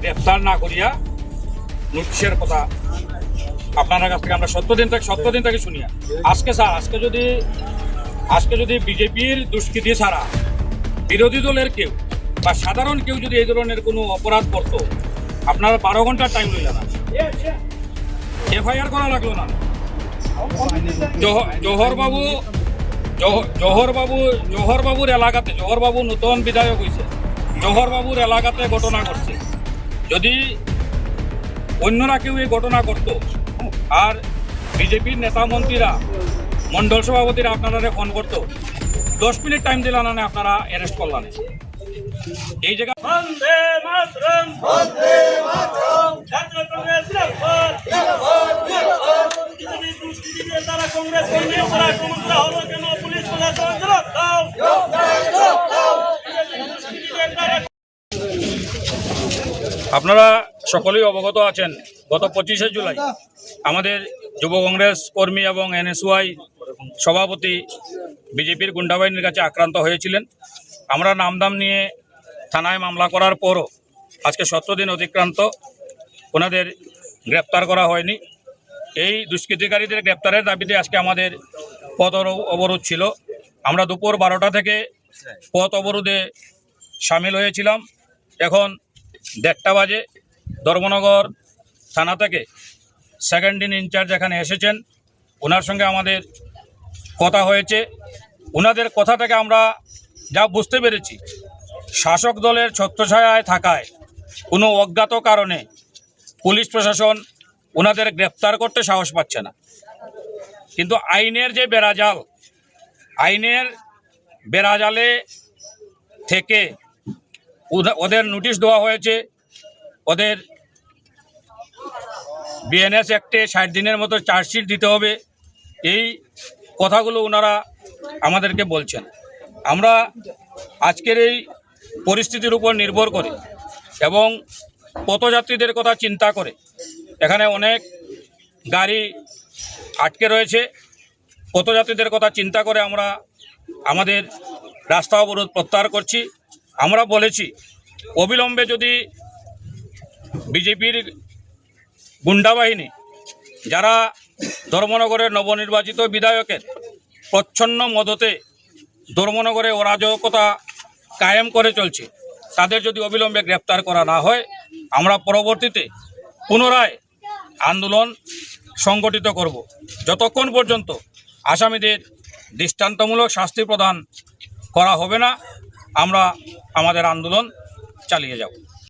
গ্রেফতার না করিয়া নোটিশের কথা আপনার কাছ থেকে আমরা সত্যদিন থেকে শুনিয়া আজকে স্যার আজকে যদি বিজেপির দুষ্কৃতি ছাড়া বিরোধী দলের কেউ বা সাধারণ কেউ যদি এই ধরনের কোনো অপরাধ করতো আপনারা 12 ঘন্টার টাইম লইলেন না, এফআইআর করা লাগলো না। জহরবাবুর এলাকাতে জহরবাবু নতুন বিধায়ক হয়েছে, জহরবাবুর এলাকাতে ঘটনা ঘটছে। যদি অন্যরা কেউ এই ঘটনা করতো আর বিজেপির নেতা মন্ত্রীরা মন্ডল সভাপতিরা আপনারা ফোন করতো, 10 মিনিট টাইম দিলেন না, আপনারা অ্যারেস্ট করলেন। এই জায়গা আপনারা সকলেই অবগত আছেন, গত 25শে জুলাই আমাদের যুব কংগ্রেস কর্মী এবং এনএসওয়াই সভাপতি বিজেপির গুন্ডাবাহিনীর কাছে আক্রান্ত হয়েছিলেন। আমরা নামদাম নিয়ে থানায় মামলা করার পরও আজকে 17 দিন অতিক্রান্ত, ওনাদের গ্রেপ্তার করা হয়নি। এই দুষ্কৃতিকারীদের গ্রেপ্তারের দাবিতে আজকে আমাদের পথ অবরোধ ছিল। আমরা দুপুর 12টা থেকে পথ অবরোধে সামিল হয়েছিলাম। এখন 1:30 বাজে ধর্মনগর থানা থেকে সেকেন্ড ইন ইনচার্জ এখানে এসেছেন, ওনার সঙ্গে আমাদের কথা হয়েছে। ওনাদের কথা থেকে আমরা যা বুঝতে পেরেছি, শাসক দলের ছত্রছায়ায় থাকায় কোনো অজ্ঞাত কারণে পুলিশ প্রশাসন ওনাদের গ্রেপ্তার করতে সাহস পাচ্ছে না। কিন্তু আইনের যে আইনের বেড়াজালে থেকে ওদের নোটিশ দেওয়া হয়েছে, ওদের বিএনএস অ্যাক্টে 60 দিনের মতো চার্জশিট দিতে হবে, এই কথাগুলো ওনারা আমাদেরকে বলছেন। আমরা আজকের এই পরিস্থিতির উপর নির্ভর করে এবং পথযাত্রীদের কথা চিন্তা করে, এখানে অনেক গাড়ি আটকে রয়েছে, পথযাত্রীদের কথা চিন্তা করে আমরা আমাদের রাস্তা অবরোধ প্রত্যাহার করছি। আমরা বলেছি, অবিলম্বে যদি বিজেপির গুন্ডাবাহিনী যারা ধর্মনগরের নবনির্বাচিত বিধায়কের প্রচ্ছন্ন মদতে ধর্মনগরে অরাজকতা কায়েম করে চলছে, তাদের যদি অবিলম্বে গ্রেপ্তার করা না হয়, আমরা পরবর্তীতে পুনরায় আন্দোলন সংগঠিত করব। যতক্ষণ পর্যন্ত আসামিদের দৃষ্টান্তমূলক শাস্তি প্রদান করা হবে না, আমরা আমাদের আন্দোলন চালিয়ে যাব।